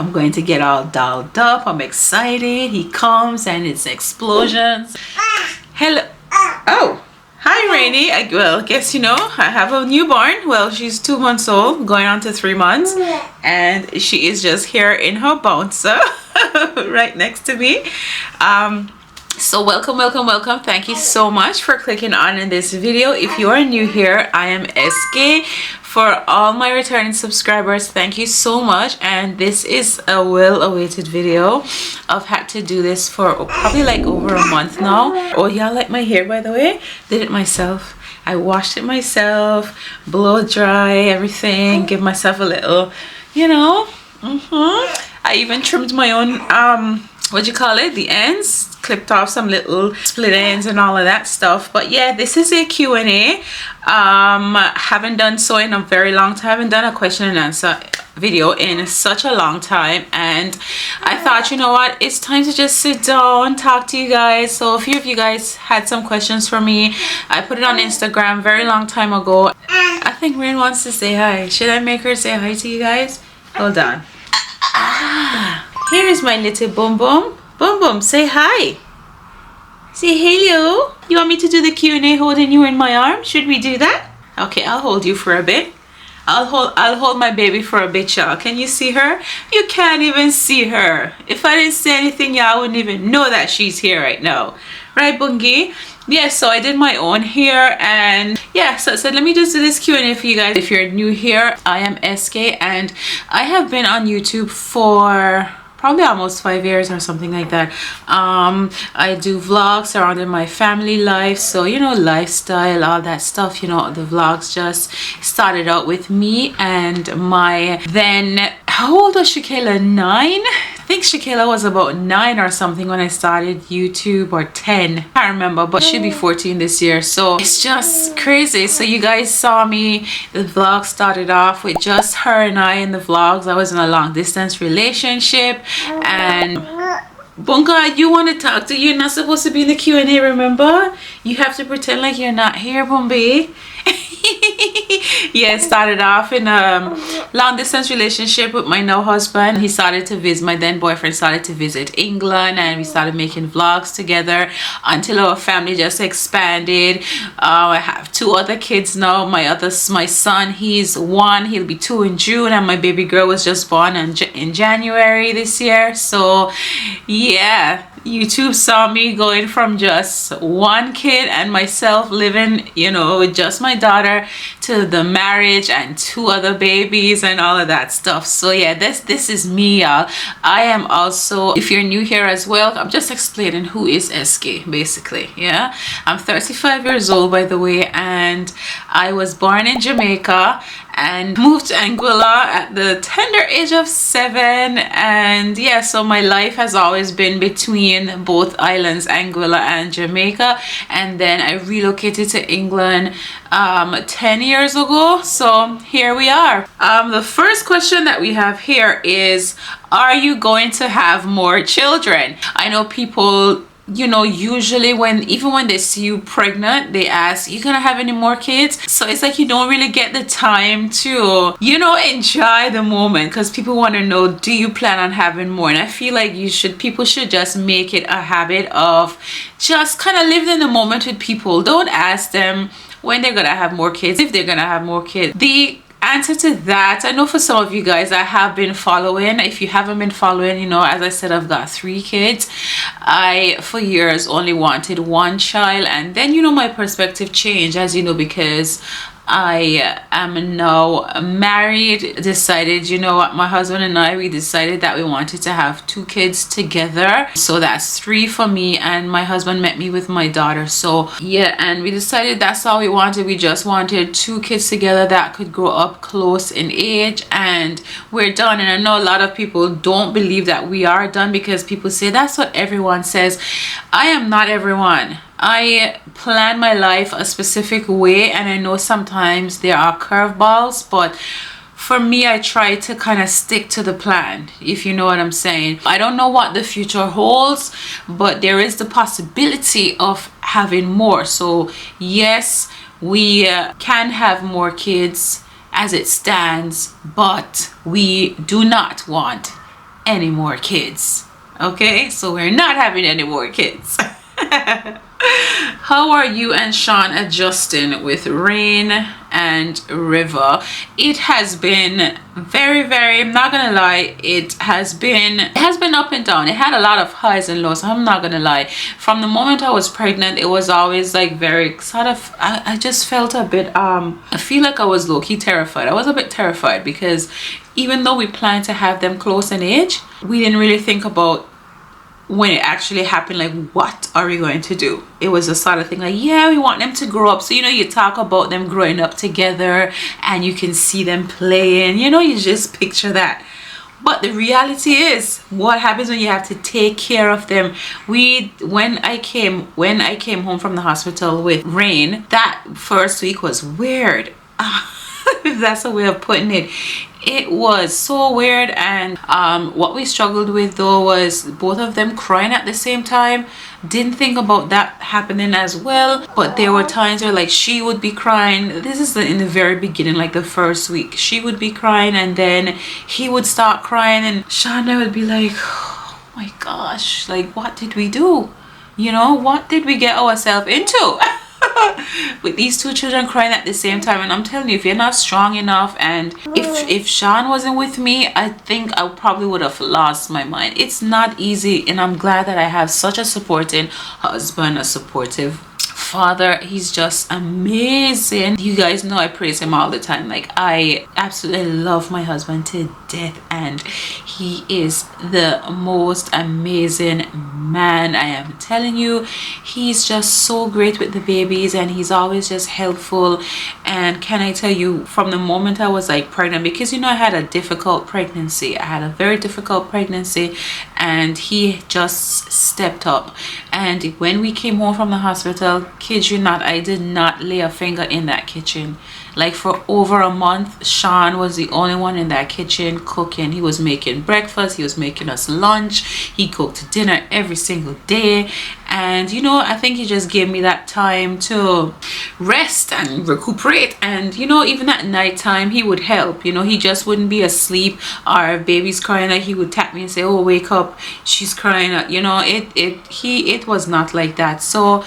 I'm going to get all dolled up. I'm excited. He comes and it's explosions. Hello. Oh, hi Rainy. Well, guess you know, I have a newborn. Well, she's 2 months old, going on to 3 months. And she is just here in her bouncer right next to me. So welcome. Thank you so much for clicking on in this video. If you are new here, I am SK. For all my returning subscribers, thank you so much. And this is a well-awaited video. I've had to do this for probably like over a month now. Oh, y'all like my hair, by the way? Did it myself. I washed it myself, blow dry everything, give myself a little, you know. I even trimmed my own what do you call it, the ends, clipped off some little split ends and all of that stuff. But yeah, this is a Q&A. Haven't done so in a very long time. Haven't done a question and answer video in such a long time, and I thought, you know what, it's time to just sit down, talk to you guys. So a few of you guys had some questions for me. I put it on Instagram very long time ago. I think Rain wants to say hi. Should I make her say hi to you guys? Hold on. Here is my little Boom Boom. Boom Boom, say hi. Say hello. You want me to do the Q&A holding you in my arm? Should we do that? Okay, I'll hold you for a bit. I'll hold my baby for a bit, y'all. Can you see her? You can't even see her. If I didn't say anything, y'all wouldn't even know that she's here right now. Right, Bungie? Yeah, so I did my own hair, and yeah, so let me just do this Q&A for you guys. If you're new here, I am SK, and I have been on YouTube for probably almost 5 years or something like that. I do vlogs surrounding my family life, so you know, lifestyle, all that stuff. You know, the vlogs just started out with me and my then, how old was ShéKayla? 9? I think ShéKayla was about 9 or something when I started YouTube, or 10, I can't remember, but she'll be 14 this year. So it's just crazy. So you guys saw me, the vlog started off with just her and I in the vlogs. I was in a long distance relationship, and Bunga, you want to talk to, you're not supposed to be in the Q&A, remember? You have to pretend like you're not here, Bumbi. Yeah, it started off in a long distance relationship with my now husband. He started to visit, my then boyfriend started to visit England, and we started making vlogs together until our family just expanded. I have 2 other kids now. My son, he's 1, he'll be 2 in June, and my baby girl was just born in January this year. So yeah, YouTube saw me going from just 1 kid and myself living, you know, with just my daughter, to the marriage and 2 other babies and all of that stuff. So yeah, this is me, y'all. I am also, if you're new here as well, I'm just explaining who is SK basically. Yeah, I'm 35 years old, by the way, and I was born in Jamaica and moved to Anguilla at the tender age of 7. And yeah, so my life has always been between both islands, Anguilla and Jamaica, and then I relocated to England 10 years ago. So here we are. The first question that we have here is, are you going to have more children? I know people, you know, usually even when they see you pregnant, they ask, you gonna have any more kids? So it's like you don't really get the time to, you know, enjoy the moment, because people want to know, do you plan on having more? And I feel like people should just make it a habit of just kind of living in the moment with people. Don't ask them when they're gonna have more kids, if they're gonna have more kids. The answer to that, I know for some of you guys that have been following, if you haven't been following, you know, as I said, I've got 3 kids. I for years only wanted 1 child, and then, you know, my perspective changed, as you know, because I am now married. Decided, you know what, my husband and I, we decided that we wanted to have 2 kids together. So that's 3 for me, and my husband met me with my daughter. So yeah, and we decided that's all we wanted. We just wanted 2 kids together that could grow up close in age, and we're done. And I know a lot of people don't believe that we are done, because people say that's what everyone says. I am not everyone. I plan my life a specific way, and I know sometimes there are curveballs, but for me, I try to kind of stick to the plan, if you know what I'm saying. I don't know what the future holds, but there is the possibility of having more. So yes, we can have more kids as it stands, but we do not want any more kids. Okay, so we're not having any more kids. How are you and Sean adjusting with Rain and River? It has been very, I'm not gonna lie, it has been up and down. It had a lot of highs and lows, I'm not gonna lie. From the moment I was pregnant, it was always like very sort of, I just felt a bit I feel like I was low-key terrified. I was a bit terrified because even though we planned to have them close in age, we didn't really think about when it actually happened, like, what are we going to do? It was a sort of thing like, yeah, we want them to grow up. So, you know, you talk about them growing up together and you can see them playing, you know, you just picture that. But the reality is, what happens when you have to take care of them? When I came home from the hospital with Rain, that first week was weird. If that's a way of putting it. It was so weird. And what we struggled with though was both of them crying at the same time. Didn't think about that happening as well, but there were times where like she would be crying. This is in the very beginning, like the first week, she would be crying and then he would start crying and Shana would be like, oh my gosh, like what did we do? You know, what did we get ourselves into? With these two children crying at the same time. And I'm telling you, if you're not strong enough, and if Sean wasn't with me, I think I probably would have lost my mind. It's not easy, and I'm glad that I have such a supporting husband, a supportive father. He's just amazing. You guys know I praise him all the time. Like, I absolutely love my husband to death, and he is the most amazing man. I am telling you, he's just so great with the babies, and he's always just helpful. And can I tell you, from the moment I was like pregnant, because you know I had a difficult pregnancy, I had a very difficult pregnancy, and he just stepped up. And when we came home from the hospital, kid you not, I did not lay a finger in that kitchen. Like for over a month, Sean was the only one in that kitchen cooking. He was making breakfast, he was making us lunch, he cooked dinner every single day. And you know, I think he just gave me that time to rest and recuperate. And you know, even at night time he would help. You know, he just wouldn't be asleep or baby's crying, like he would tap me and say, oh, wake up, she's crying. You know, it was not like that. So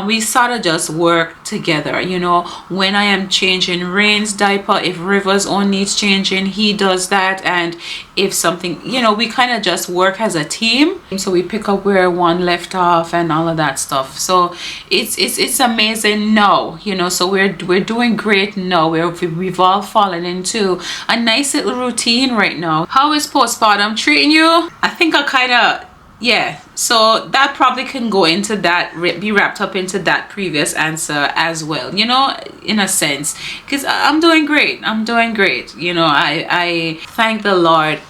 we sort of just work together. You know, when I am changing Rain's diaper, if River's own needs changing, he does that. And if something, you know, we kind of just work as a team. So we pick up where one left off and all of that stuff. So it's amazing now, you know. So we're doing great now. We've all fallen into a nice little routine right now. How is postpartum treating you? I think I kind of, yeah, so that probably can go into that, be wrapped up into that previous answer as well, you know, in a sense, because I'm doing great. You know, I thank the Lord.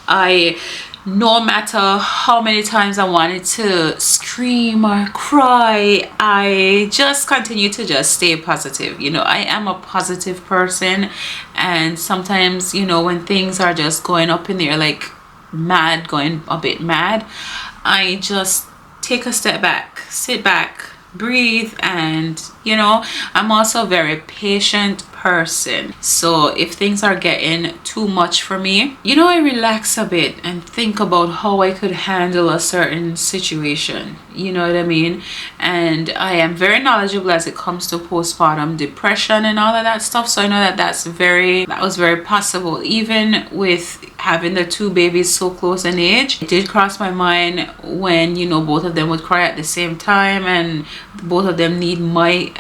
No matter how many times I wanted to scream or cry, I just continue to just stay positive. You know, I am a positive person, and sometimes, you know, when things are just going up in the air, like mad, going a bit mad, I just take a step back, sit back, breathe. And you know, I'm also a very patient person. So if things are getting too much for me, you know, I relax a bit and think about how I could handle a certain situation, you know what I mean? And I am very knowledgeable as it comes to postpartum depression and all of that stuff. So I know that that was very possible. Even with having the two babies so close in age, it did cross my mind when, you know, both of them would cry at the same time and both of them need my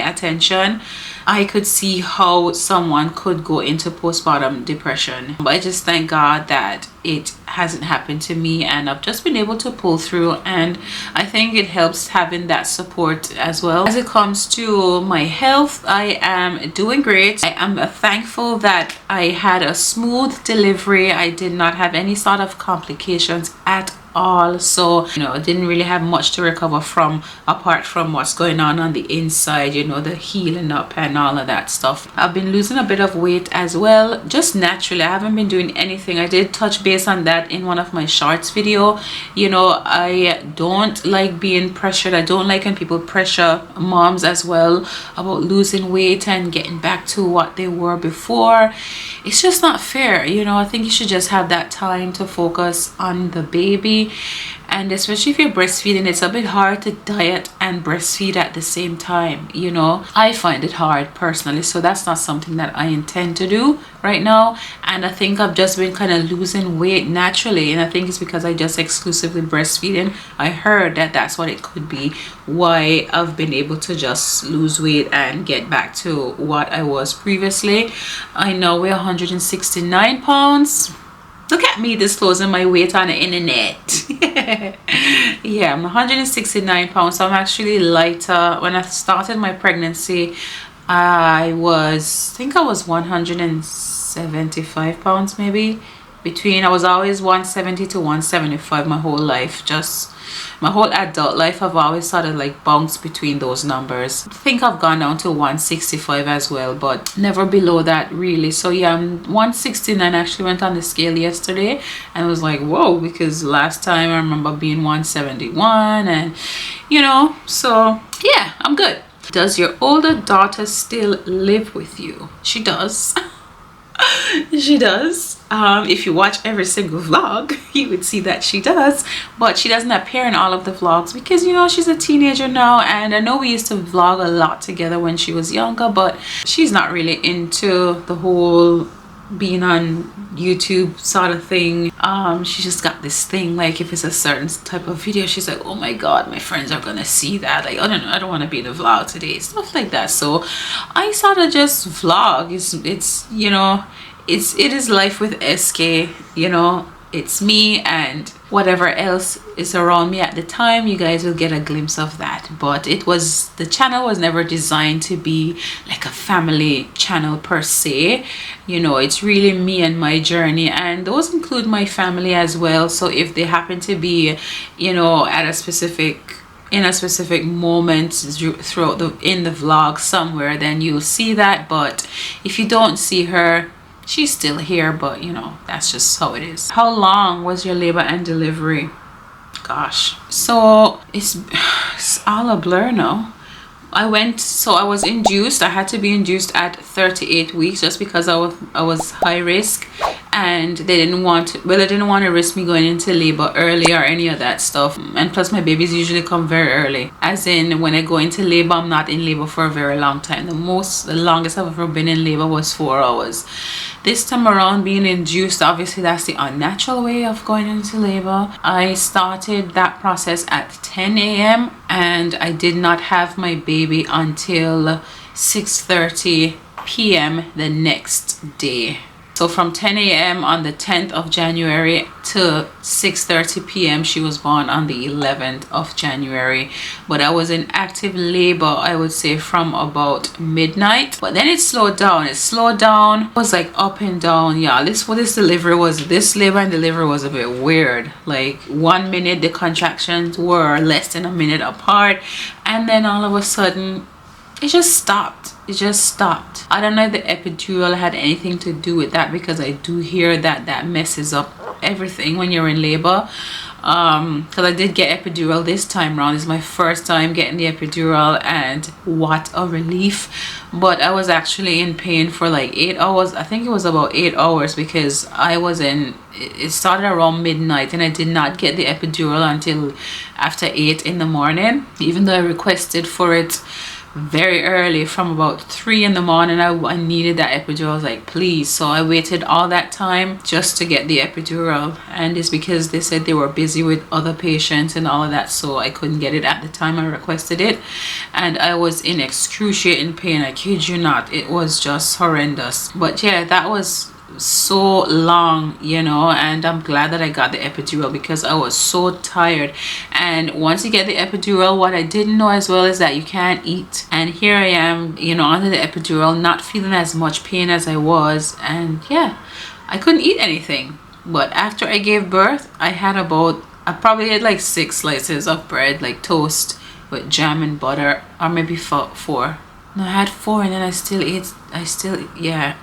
attention. I could see how someone could go into postpartum depression, but I just thank God that it hasn't happened to me, and I've just been able to pull through. And I think it helps having that support as well. As it comes to my health, I am doing great. I am thankful that I had a smooth delivery. I did not have any sort of complications at all. So, you know, I didn't really have much to recover from apart from what's going on the inside, you know, the healing up and all of that stuff. I've been losing a bit of weight as well, just naturally. I haven't been doing anything. I did touch base on that in one of my shorts video. You know, I don't like being pressured. I don't like when people pressure moms as well about losing weight and getting back to what they were before. it's just not fair, you know. I think you should just have that time to focus on the baby. And especially if you're breastfeeding, it's a bit hard to diet and breastfeed at the same time, you know. I find it hard personally, so that's not something that I intend to do right now. And I think I've just been kind of losing weight naturally, and I think it's because I just exclusively breastfeeding. I heard that that's what it could be, why I've been able to just lose weight and get back to what I was previously. I know we're 169 pounds. Look at me disclosing my weight on the internet. Yeah, I'm 169 pounds, so I'm actually lighter. When I started my pregnancy, I think I was 175 pounds maybe. I was always 170 to 175 my whole life. Just my whole adult life, I've always sort of like bounced between those numbers. I think I've gone down to 165 as well, but never below that really. So yeah, I'm 169. I actually went on the scale yesterday and was like, whoa, because last time I remember being 171, and you know, so yeah, I'm good. Does your older daughter still live with you? She does. She does. If you watch every single vlog, you would see that she does, but she doesn't appear in all of the vlogs because, you know, she's a teenager now. And I know we used to vlog a lot together when she was younger, but she's not really into the whole being on YouTube sort of thing. She just got this thing, like if it's a certain type of video, she's like, oh my god, my friends are gonna see that, like, I don't know, I don't want to be in the vlog today, stuff like that. So I sort of just vlog. It's you know, it is life with SK, you know. It's me and whatever else is around me at the time. You guys will get a glimpse of that, but the channel was never designed to be like a family channel per se, you know. It's really me and my journey, and those include my family as well. So if they happen to be, you know, at a specific moment throughout in the vlog somewhere, then you'll see that. But if you don't see her, she's still here, but you know, that's just how it is. How long was your labor and delivery? Gosh, so it's all a blur now. I was induced. I had to be induced at 38 weeks just because I was high risk, and they didn't want to risk me going into labor early or any of that stuff. And plus my babies usually come very early, as in when I go into labor, I'm not in labor for a very long time. The longest I've ever been in labor was 4 hours. This time around, being induced, obviously that's the unnatural way of going into labor. I started that process at 10 a.m. and I did not have my baby until 6:30 p.m. the next day. So from 10 a.m. on the 10th of January to 6:30 p.m. she was born on the 11th of January. But I was in active labor, I would say, from about midnight. But then it slowed down. It was like up and down. Yeah, this labor and delivery was a bit weird. Like 1 minute the contractions were less than a minute apart, and then all of a sudden it just stopped. I don't know if the epidural had anything to do with that, because I do hear that messes up everything when you're in labor. Because I did get epidural this time around. It's my first time getting the epidural, and what a relief. But I was actually in pain for like 8 hours. I think it was about 8 hours, because it started around midnight and I did not get the epidural until after 8 in the morning, even though I requested for it very early, from about 3 in the morning. I needed that epidural. I was like, please. So I waited all that time just to get the epidural, and it's because they said they were busy with other patients and all of that, so I couldn't get it at the time I requested it. And I was in excruciating pain, I kid you not. It was just horrendous. But yeah, that was so long, you know, and I'm glad that I got the epidural, because I was so tired. And once you get the epidural, what I didn't know as well is that you can't eat. And here I am, you know, under the epidural, not feeling as much pain as I was, and yeah, I couldn't eat anything. But after I gave birth, I probably had like 6 slices of bread, like toast with jam and butter, or maybe 4. No, I had 4, and then I still yeah.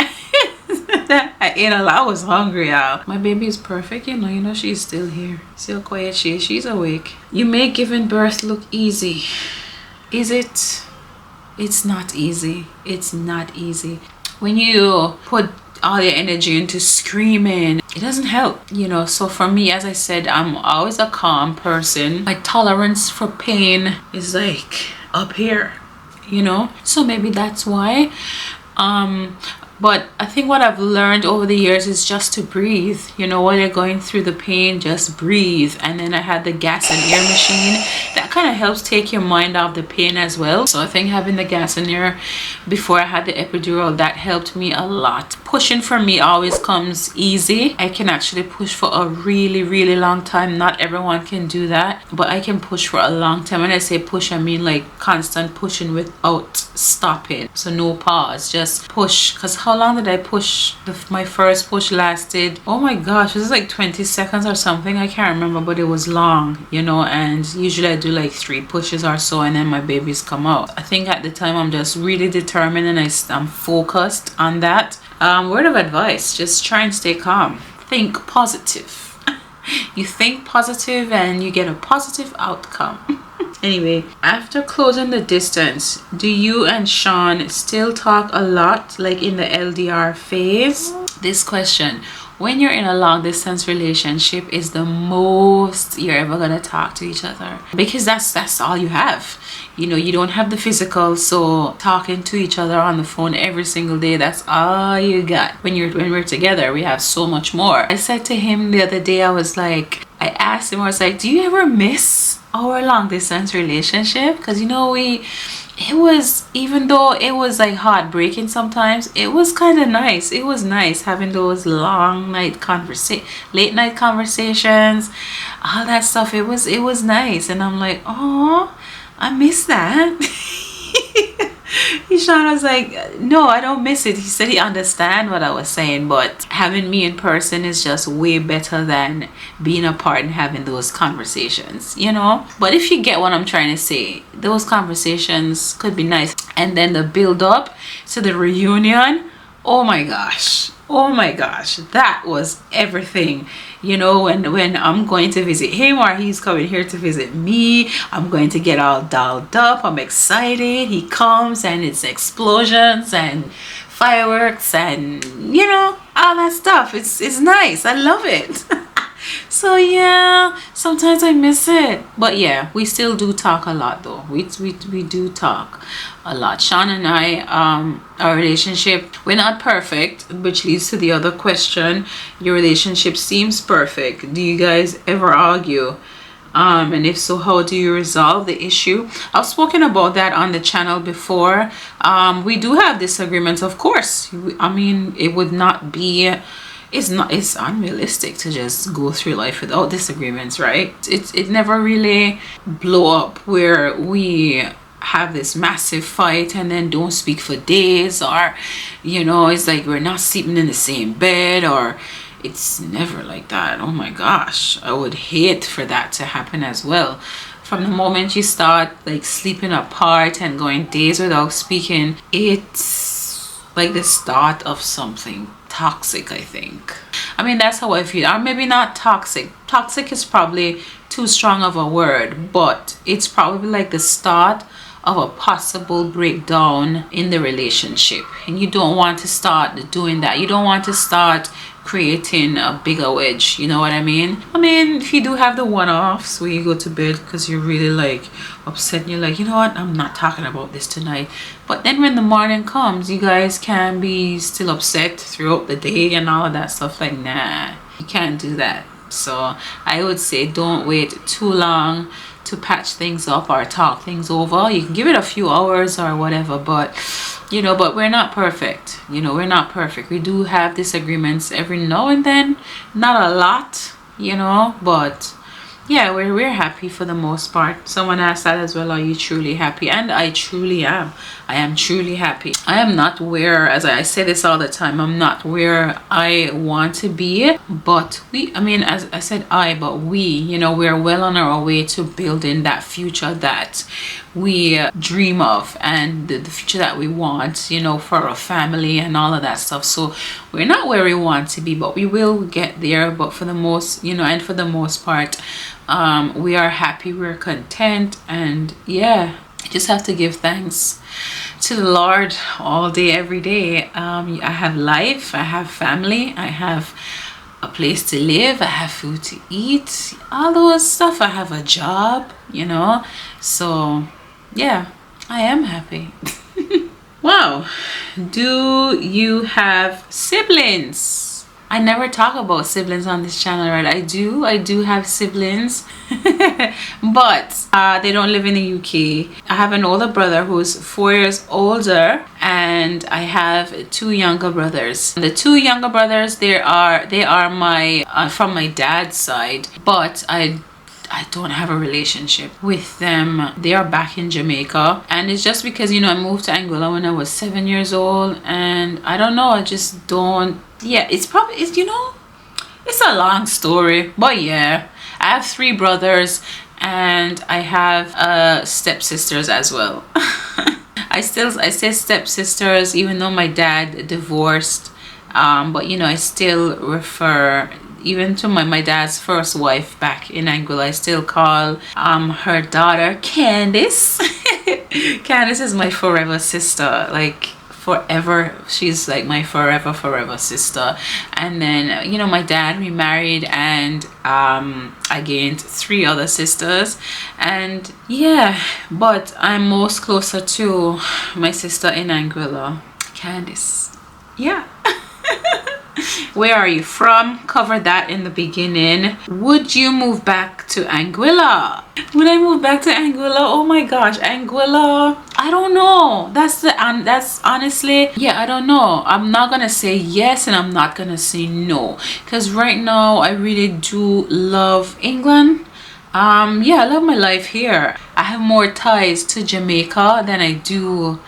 I ate a lot. I was hungry, y'all. My baby is perfect, you know she's still here. See how quiet she is. She's awake. You make giving birth look easy. Is it? It's not easy. It's not easy. when you put all your energy into screaming, it doesn't help, you know. So for me, as I said, I'm always a calm person. My tolerance for pain is like up here, you know. So maybe that's why. But I think what I've learned over the years is just to breathe. You know, while you're going through the pain, just breathe. And then I had the gas and air machine. That kind of helps take your mind off the pain as well. So I think having the gas and air before I had the epidural, that helped me a lot. Pushing for me always comes easy. I can actually push for a really long time. Not everyone can do that, but I can push for a long time. When I say push, I mean like constant pushing without stopping. So no pause, just push. Because how long did I push? My first push lasted, oh my gosh, it was like 20 seconds or something. I can't remember, but it was long, you know. And usually I do like 3 pushes or so, and then my babies come out. I think at the time I'm just really determined, and I'm focused on that. Word of advice, just try and stay calm. Think positive. You think positive and you get a positive outcome. Anyway, after closing the distance, do you and Sean still talk a lot, like in the LDR phase? This question, when you're in a long distance relationship, is the most you're ever gonna talk to each other, because that's all you have. You know, you don't have the physical, so talking to each other on the phone every single day, that's all you got. When we're together, we have so much more. I said to him the other day, I asked him, I was like, do you ever miss our long distance relationship? Because you know, it was, even though it was like heartbreaking sometimes, it was kind of nice. It was nice having those long night late night conversations, all that stuff. It was nice. And I'm like, oh, I miss that. Sean was like, no, I don't miss it. He said he understand what I was saying, but having me in person is just way better than being apart and having those conversations, you know. But if you get what I'm trying to say, those conversations could be nice. And then the build up to the reunion, oh my gosh, that was everything. You know, when I'm going to visit him or he's coming here to visit me, I'm going to get all dolled up. I'm excited. He comes and it's explosions and fireworks and, you know, all that stuff. It's nice. I love it. So yeah, sometimes I miss it, but yeah, we still do talk a lot though. We do talk a lot. Sean and I, our relationship, we're not perfect, which leads to the other question. Your relationship seems perfect. Do you guys ever argue? And if so, how do you resolve the issue? I've spoken about that on the channel before. We do have disagreements, of course. I mean, it would not be, it's unrealistic to just go through life without disagreements, right? It never really blow up where we have this massive fight and then don't speak for days, or you know, it's like we're not sleeping in the same bed, or it's never like that. Oh my gosh, I would hate for that to happen as well. From the moment you start like sleeping apart and going days without speaking, it's like the start of something toxic, I think. I mean, that's how I feel. Or maybe not toxic. Toxic is probably too strong of a word, but it's probably like the start of a possible breakdown in the relationship. And you don't want to start doing that. You don't want to start creating a bigger wedge, you know what I mean? I mean, if you do have the one-offs where you go to bed because you're really like upset and you're like, you know what, I'm not talking about this tonight. But then when the morning comes, you guys can be still upset throughout the day and all of that stuff. Like, nah, you can't do that. So I would say don't wait too long to patch things up or talk things over. You can give it a few hours or whatever, but you know, but we're not perfect. You know, we're not perfect. We do have disagreements every now and then, not a lot, you know, but yeah, we're happy for the most part. Someone asked that as well, are you truly happy? And I truly am. I am truly happy. I am not where, as I say this all the time, I'm not where I want to be, but I mean, as I said but we, you know, we're well on our way to building that future that we dream of, and the future that we want, you know, for our family and all of that stuff. So we're not where we want to be, but we will get there. But for the most, you know, and for the most part, we are happy, we're content, and yeah, you just have to give thanks to the Lord all day, every day. I have life, I have family, I have a place to live, I have food to eat, all those stuff. I have a job, you know. So yeah, I am happy. Wow. Do you have siblings? I never talk about siblings on this channel, right? I do have siblings, but they don't live in the UK. I have an older brother who's 4 years older, and I have 2 younger brothers. The 2 younger brothers, they are my from my dad's side, but I don't have a relationship with them. They are back in Jamaica, and it's just because, you know, I moved to Anguilla when I was 7 years old, and I don't know, I just don't. Yeah, it's you know, it's a long story, but yeah, I have 3 brothers, and I have stepsisters as well. I say stepsisters even though my dad divorced, but you know, I still refer even to my dad's first wife back in Anguilla. I still call her daughter Candice. Candice is my forever sister, like forever. She's like my forever sister. And then, you know, my dad remarried, and I gained 3 other sisters. And yeah, but I'm most closer to my sister in Anguilla, Candice. Yeah. Where are you from? Covered that in the beginning. Would you move back to Anguilla? Would I move back to Anguilla? Oh my gosh, Anguilla. I don't know. That's honestly, yeah, I don't know. I'm not gonna say yes, and I'm not gonna say no, because right now I really do love England. Yeah, I love my life here. I have more ties to Jamaica than I do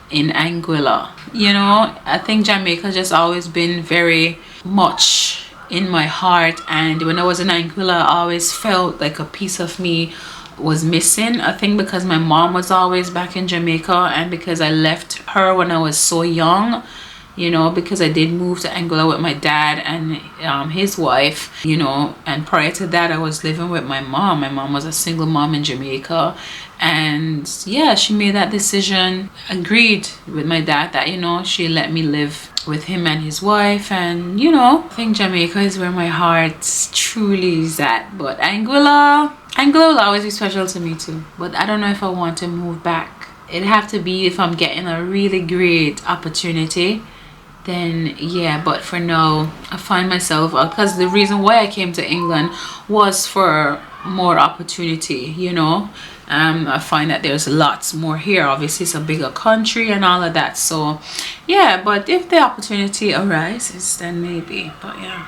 in Anguilla. You know, I think Jamaica just always been very much in my heart, and when I was in Anguilla, I always felt like a piece of me was missing. I think because my mom was always back in Jamaica, and because I left her when I was so young, you know, because I did move to Anguilla with my dad and his wife, you know, and prior to that I was living with my mom. My mom was a single mom in Jamaica, and yeah, she made that decision, agreed with my dad that, you know, she let me live with him and his wife. And you know, I think Jamaica is where my heart truly is at. But Anguilla will always be special to me too, but I don't know if I want to move back. It'd have to be if I'm getting a really great opportunity, then yeah. But for now, I find myself, because the reason why I came to England was for more opportunity, you know. I find that there's lots more here. Obviously it's a bigger country and all of that, so yeah. But if the opportunity arises, then maybe. But yeah,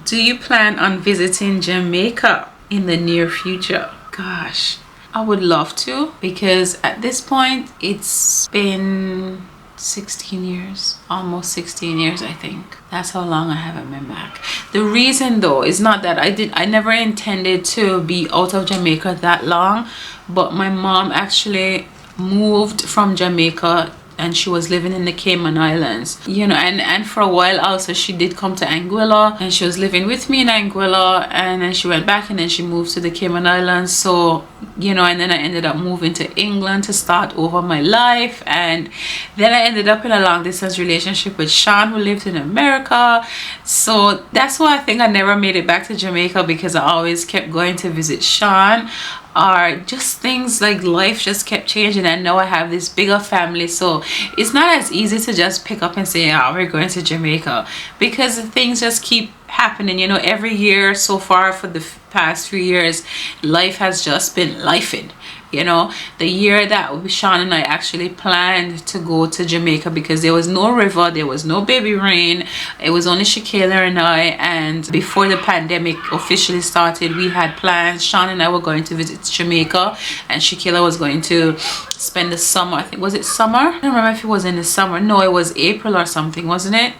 do you plan on visiting Jamaica in the near future? Gosh, I would love to, because at this point it's been 16 years, almost 16 years. I think that's how long I haven't been back. The reason though is not that I never intended to be out of Jamaica that long, but my mom actually moved from Jamaica, and she was living in the Cayman Islands, you know, and for a while also she did come to Anguilla, and she was living with me in Anguilla, and then she went back, and then she moved to the Cayman Islands. So, you know, and then I ended up moving to England to start over my life, and then I ended up in a long distance relationship with Sean, who lived in America. So that's why I think I never made it back to Jamaica, because I always kept going to visit Sean, or just things like life just kept changing, and now I have this bigger family, so it's not as easy to just pick up and say, oh, we're going to Jamaica, because things just keep happening, you know. Every year so far for the past 3 years, life has just been lifing, you know. The year that Sean and I actually planned to go to Jamaica, because there was no river, there was no baby rain, it was only ShéKayla and I, and before the pandemic officially started, we had plans. Sean and I were going to visit Jamaica, and ShéKayla was going to spend the summer. I think, was it summer? I don't remember if it was in the summer. No, it was April or something, wasn't it?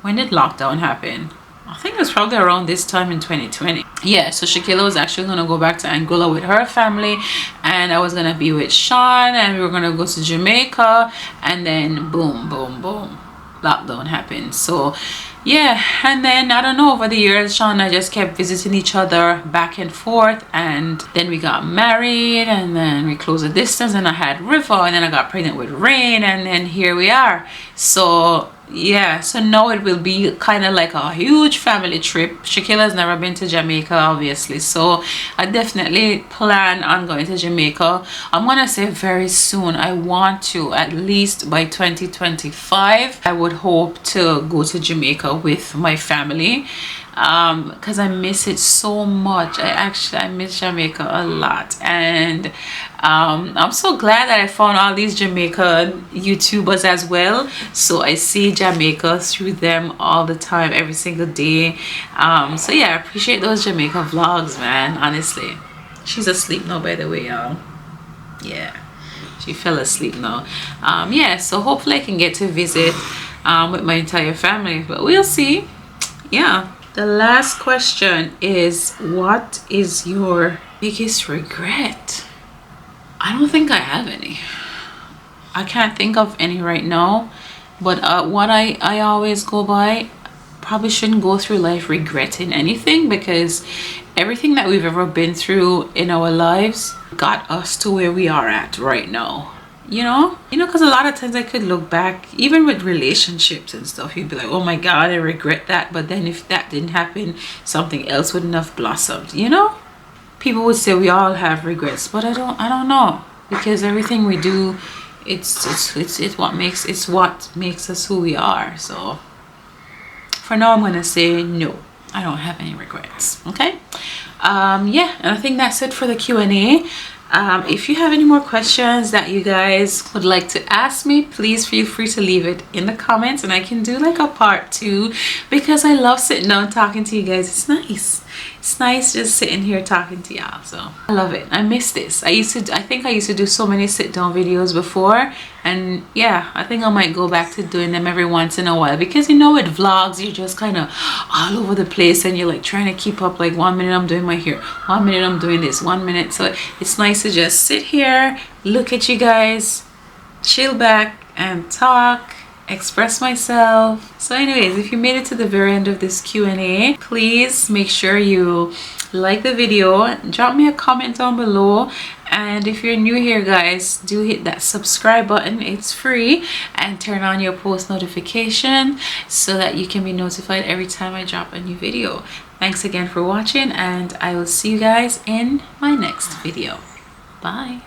When did lockdown happen? I think it was probably around this time in 2020. Yeah, so ShéKayla was actually gonna go back to Anguilla with her family, and I was gonna be with Sean, and we were gonna go to Jamaica, and then boom, boom, boom, lockdown happened. So yeah, and then I don't know, over the years Sean and I just kept visiting each other back and forth, and then we got married, and then we closed the distance, and I had River, and then I got pregnant with Rain, and then here we are. So yeah, so now it will be kind of like a huge family trip. ShéKayla's never been to Jamaica, obviously, so I definitely plan on going to Jamaica. I'm gonna say very soon. I want to, at least by 2025 I would hope to go to Jamaica with my family, because I miss it so much. I miss Jamaica a lot, and I'm so glad that I found all these Jamaica YouTubers as well, so I see Jamaica through them all the time, every single day. So yeah, I appreciate those Jamaica vlogs, man. Honestly, she's asleep now, by the way, y'all. Yeah, she fell asleep now. Yeah, so hopefully I can get to visit with my entire family, but we'll see. Yeah, the last question is, what is your biggest regret? I don't think I have any. I can't think of any right now, but what I always go by, probably shouldn't go through life regretting anything, because everything that we've ever been through in our lives got us to where we are at right now. You know, because a lot of times I could look back, even with relationships and stuff, you'd be like, oh my god, I regret that, but then if that didn't happen, something else wouldn't have blossomed, you know. People would say we all have regrets, but I don't know, because everything we do, it's what makes us who we are. So for now, I'm gonna say no, I don't have any regrets. Okay. Yeah, and I think that's it for the Q&A. If you have any more questions that you guys would like to ask me, please feel free to leave it in the comments, and I can do like a part 2, because I love sitting down talking to you guys. It's nice just sitting here talking to y'all, so I love it. I miss this. I think I used to do so many sit down videos before, and yeah, I think I might go back to doing them every once in a while, because you know, with vlogs you're just kind of all over the place, and you're like trying to keep up, like 1 minute I'm doing my hair, 1 minute I'm doing this, 1 minute. So it's nice to just sit here, look at you guys, chill back and talk, express myself. So anyways, if you made it to the very end of this Q&A, please make sure you like the video, drop me a comment down below, and if you're new here, guys, do hit that subscribe button. It's free, and turn on your post notification so that you can be notified every time I drop a new video. Thanks again for watching, and I will see you guys in my next video. Bye.